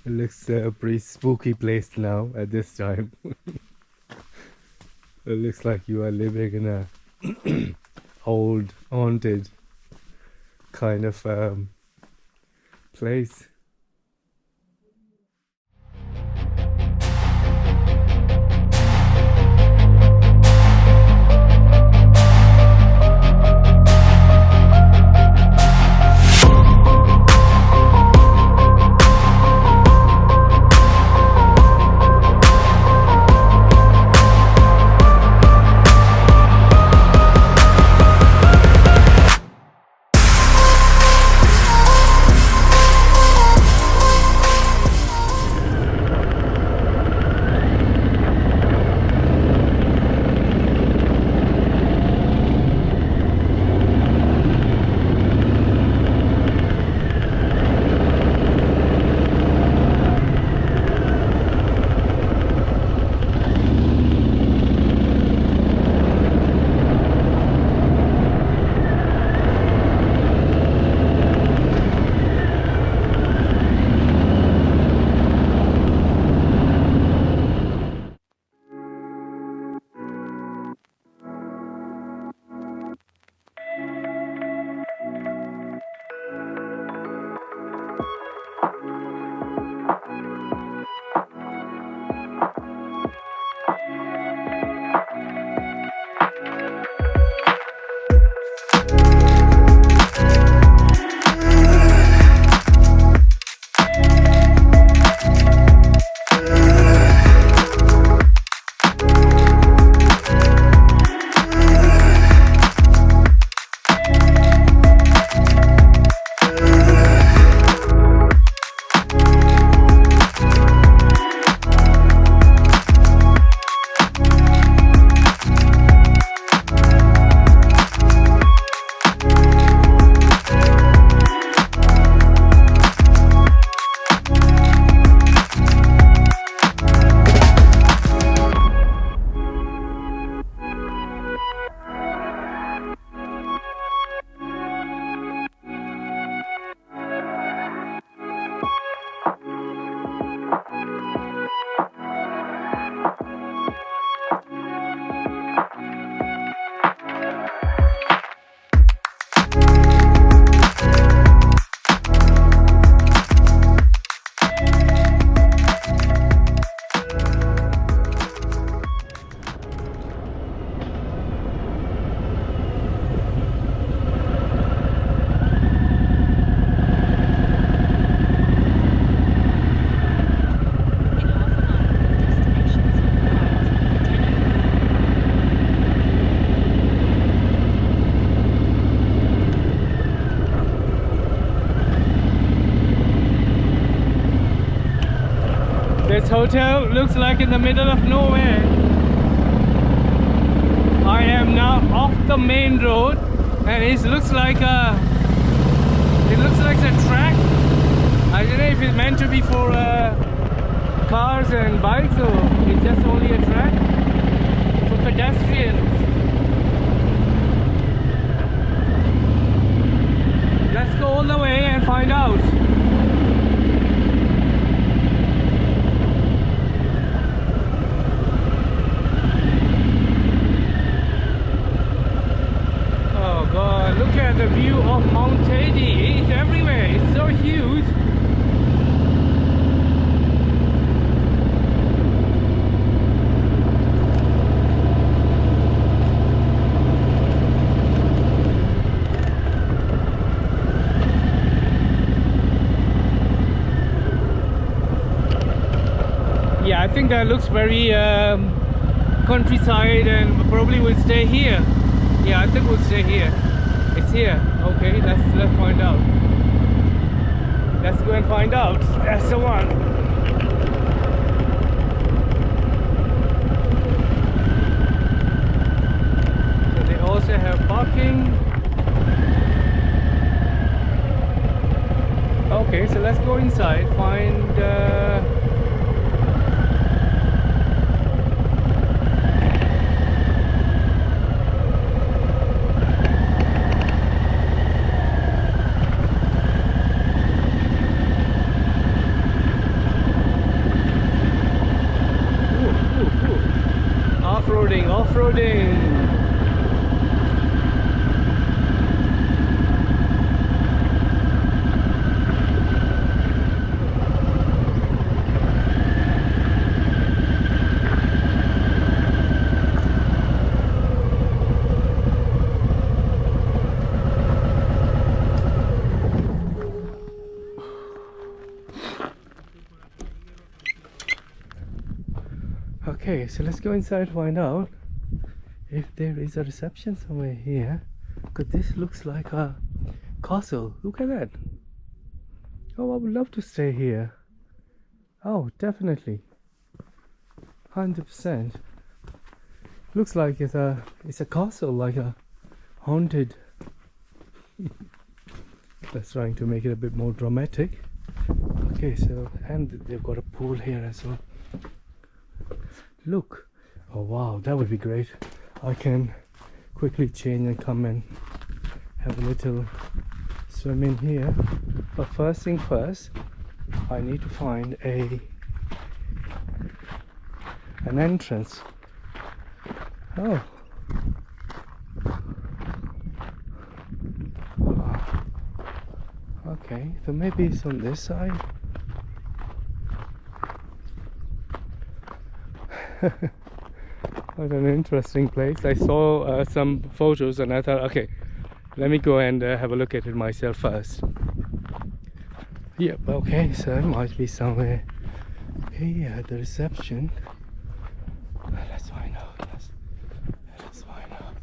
It looks a pretty spooky place now at this time. It looks like you are living in a old, haunted kind of place. This hotel looks like in the middle of nowhere. I am now off the main road, and it looks like a track. I don't know if it's meant to be for cars and bikes, or it's just only a track for pedestrians. Let's go all the way and find out. Look at the view of Mount Cádiz. It's everywhere. It's so huge. Yeah, I think that looks very countryside, and probably we'll stay here. Yeah, I think we'll stay here. It's here. Okay, let's find out. Let's go and find out. That's the one. So they also have parking. Okay, so let's go inside. Find. landing. Okay, so let's go inside to find out if there is a reception somewhere here. Because this looks like a castle. Look at that. Oh, I would love to stay here. Oh, definitely. 100%. Looks like it's a castle, like a haunted. That's trying to make it a bit more dramatic. Okay, so and they've got a pool here as well. Look, oh wow, that would be great. I can quickly change and come and have a little swim in here. But first thing first, I need to find an entrance. Oh. Okay, so maybe it's on this side. What an interesting place. I saw some photos and I thought, okay, let me go and have a look at it myself first. Yep, okay, so it might be somewhere here at the reception. Let's find out. Let's find out.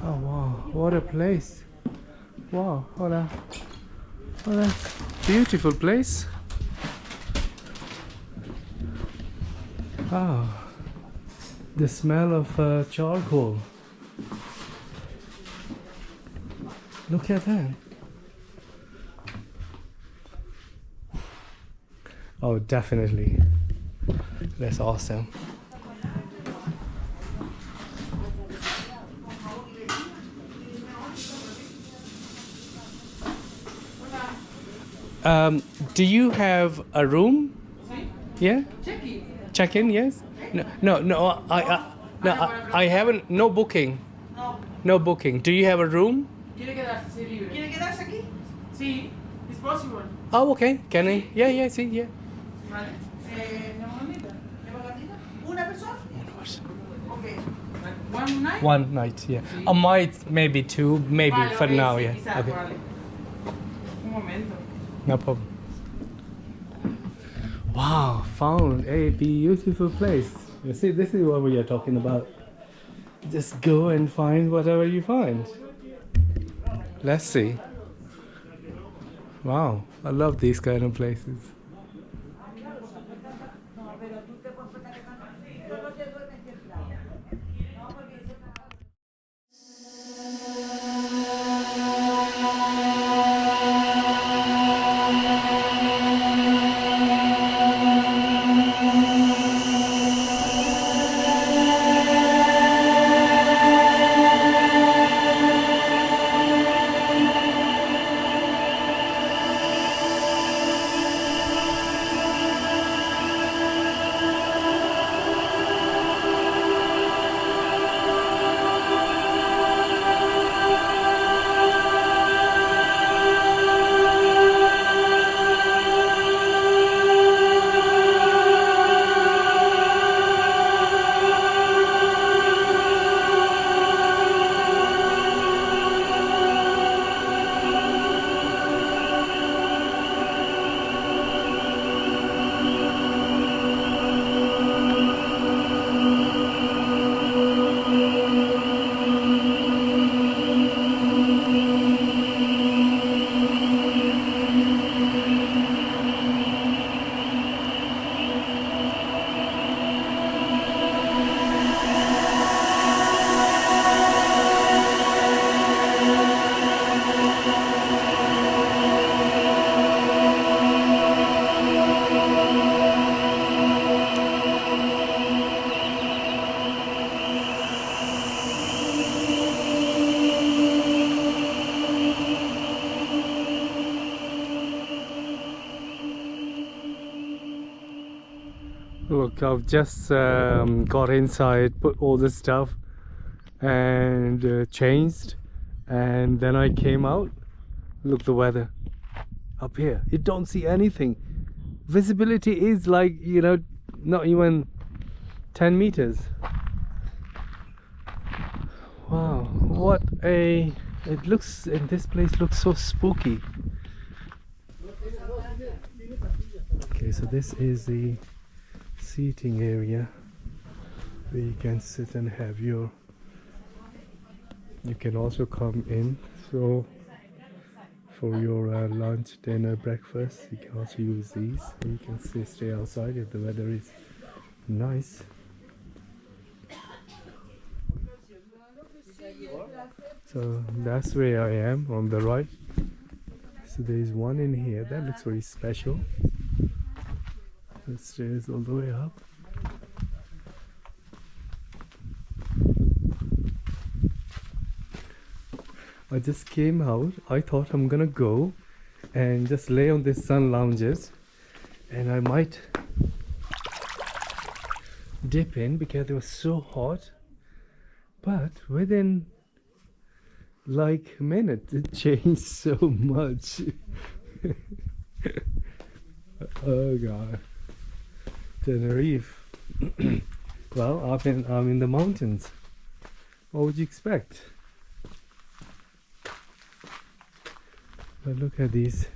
Oh wow, what a place. Wow, what a beautiful place. Oh, the smell of charcoal. Look at that. Oh, definitely. That's awesome. Do you have a room? Yeah? Check-in, yes? No, I haven't, no booking. No booking. Do you have a room? ¿Quiere quedarse aquí? Sí, it's possible. Oh, okay. Can I? Yeah, see, yeah. Vale. ¿Lleva gatita? ¿Una persona? Okay. One night? One night, yeah. I might, maybe two, maybe vale, for okay, now, sí, yeah. quizás, Okay. vale. Un momento. No problem. Wow, found a beautiful place. You see, this is what we are talking about. Just go and find whatever you find. Let's see. Wow, I love these kind of places. Look, I've just got inside, put all the stuff and changed, and then I came out. Look, the weather up here, you don't see anything. Visibility is like, you know, not even 10 meters. Wow, what a, it looks, and this place looks so spooky. Okay, so this is the seating area where you can sit and have your, you can also come in, so for your lunch, dinner, breakfast, you can also use these. You can stay outside if the weather is nice. So that's where I am, on the right. So there is one in here that looks very special. The stairs all the way up. I just came out. I thought I'm gonna go and just lay on this sun lounges, and I might dip in because it was so hot. But within like minutes it changed so much. Oh god. Tenerife. Well, I'm in the mountains. What would you expect? But look at these.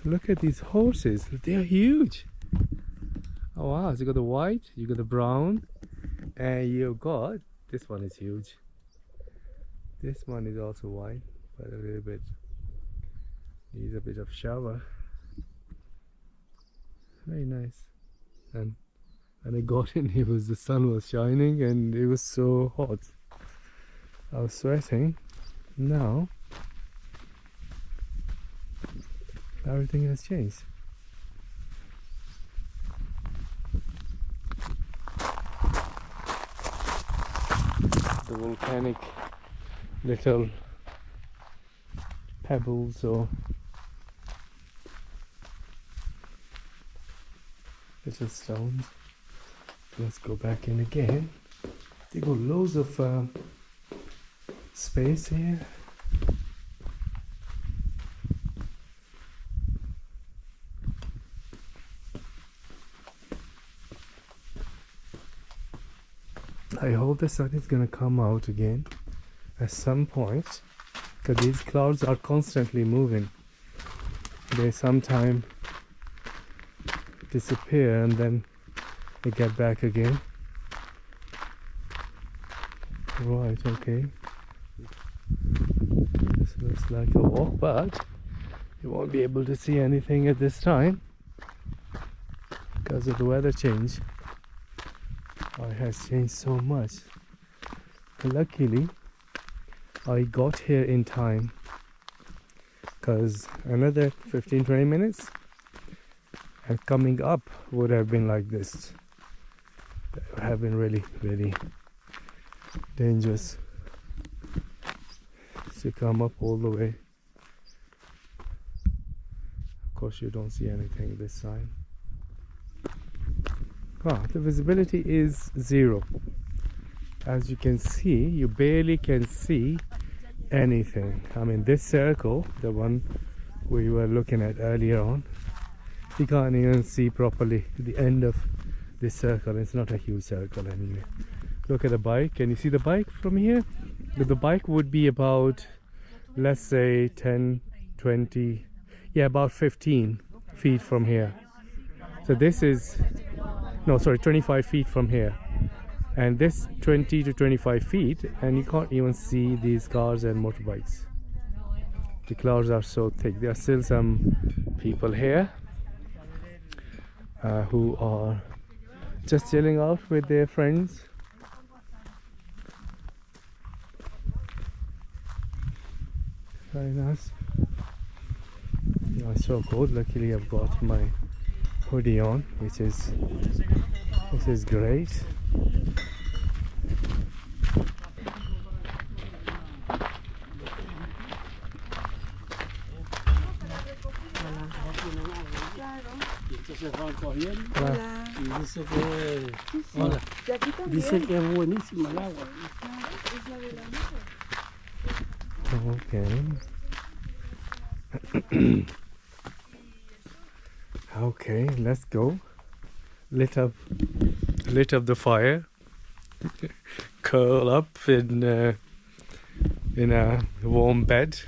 Look at these horses. They're huge. Oh wow, so you got the white, you got the brown, and you got, this one is huge. This one is also white, but a little bit, needs a bit of shower. Very nice. And when I got in, the sun was shining and it was so hot. I was sweating. Now everything has changed. The volcanic little pebbles or little stones. Let's go back in again. They got loads of space here. I hope the sun is gonna come out again at some point, because these clouds are constantly moving. They sometimes disappear and then they get back again. Right, okay. This looks like a walk, but you won't be able to see anything at this time because of the weather change. Oh, it has changed so much. Luckily, I got here in time, because another 15-20 minutes and coming up would have been like this. That would have been really, really dangerous to come up all the way. Of course, you don't see anything this side. Wow, the visibility is zero. As you can see, you barely can see anything. I mean, this circle, the one we were looking at earlier on, you can't even see properly the end of this circle. It's not a huge circle anyway. Look at the bike. Can you see the bike from here? The bike would be about, let's say 10, 20, yeah, about 15 feet from here. So this is, no, sorry, 25 feet from here. And this 20 to 25 feet, and you can't even see these cars and motorbikes. The clouds are so thick. There are still some people here who are just chilling out with their friends. Very nice. It's so cold. Luckily I've got my hoodie on, which is great. Claro. Y entonces van cogiendo Hola. y dice que, Sí, sí. hola, Y aquí también. dice que es buenísima el agua. Claro, es la de la noche. Okay. Okay, let's go. Lit up the fire. Curl up in a warm bed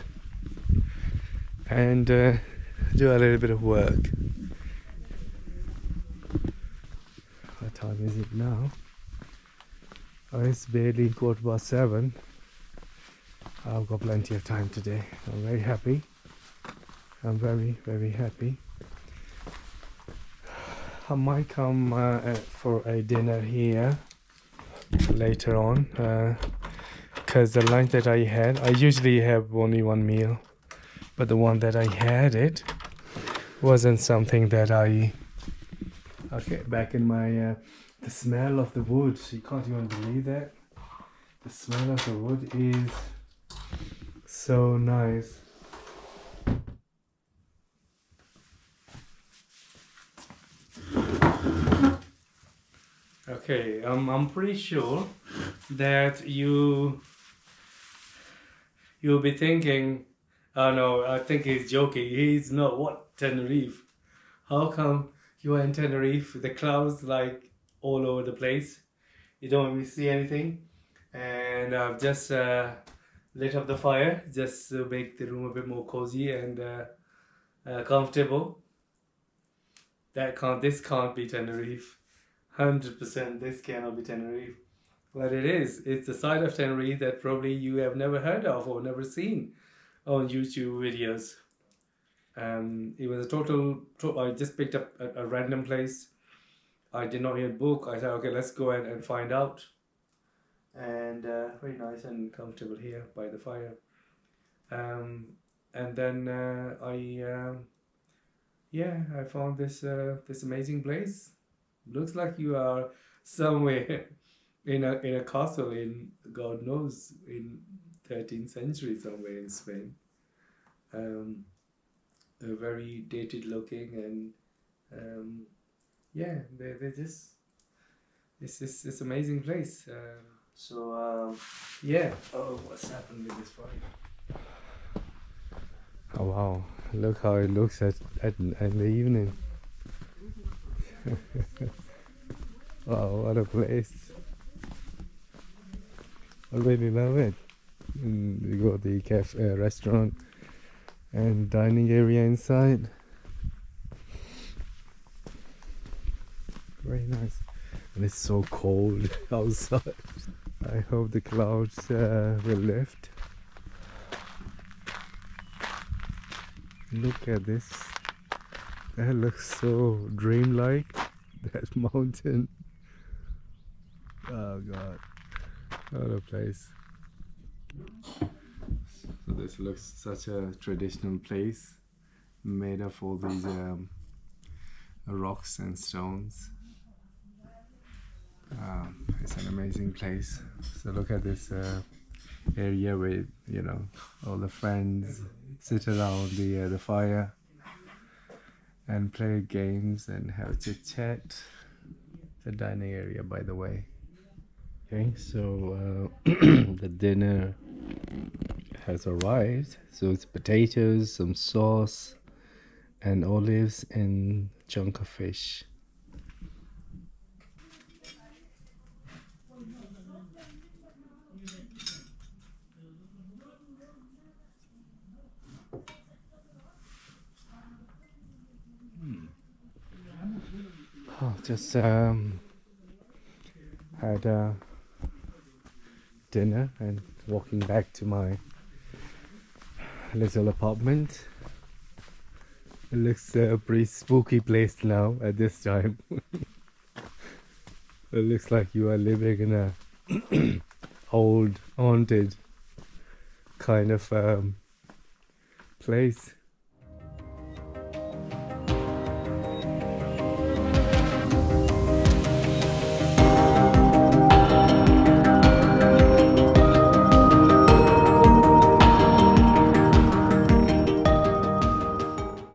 and do a little bit of work. What time is it now? Oh, it's barely 7:15. I've got plenty of time today. I'm very happy. I'm very, very happy. I might come for a dinner here later on, because the lunch that I had, I usually have only one meal, but the one that I had, it wasn't something that I... Okay, back in my... the smell of the wood, you can't even believe that. The smell of the wood is so nice. Okay, I'm pretty sure that you'll be thinking, oh no, I think he's joking. He's not. What, Tenerife? How come you are in Tenerife? The clouds like all over the place. You don't even see anything. And I've just lit up the fire just to make the room a bit more cozy and comfortable. This can't be Tenerife. 100% this cannot be Tenerife. But it is. It's the side of Tenerife that probably you have never heard of or never seen on YouTube videos. It was a total I just picked up a random place. I did not even book. I said, okay, let's go and find out. And very nice and comfortable here by the fire. And then I found this amazing place. Looks like you are somewhere in a castle in, God knows, in 13th century somewhere in Spain. Very dated looking, and they're just it's amazing place. Yeah. Oh, what's happened with this fire? Oh wow! Look how it looks at the evening. Wow, what a place! I really love it. We got the cafe, restaurant, and dining area inside. Very nice. And it's so cold outside. I hope the clouds will lift. Look at this. That looks so dreamlike. That mountain. Oh God. What a place. So this looks such a traditional place, made of all these rocks and stones. It's an amazing place. So look at this area with, you know, all the friends sit around the fire and play games and have chit chat. The dining area, by the way. Okay, so the dinner has arrived. So it's potatoes, some sauce, and olives and chunk of fish. Oh, just had dinner and walking back to my little apartment. It looks a pretty spooky place now at this time. It looks like you are living in a old haunted kind of place.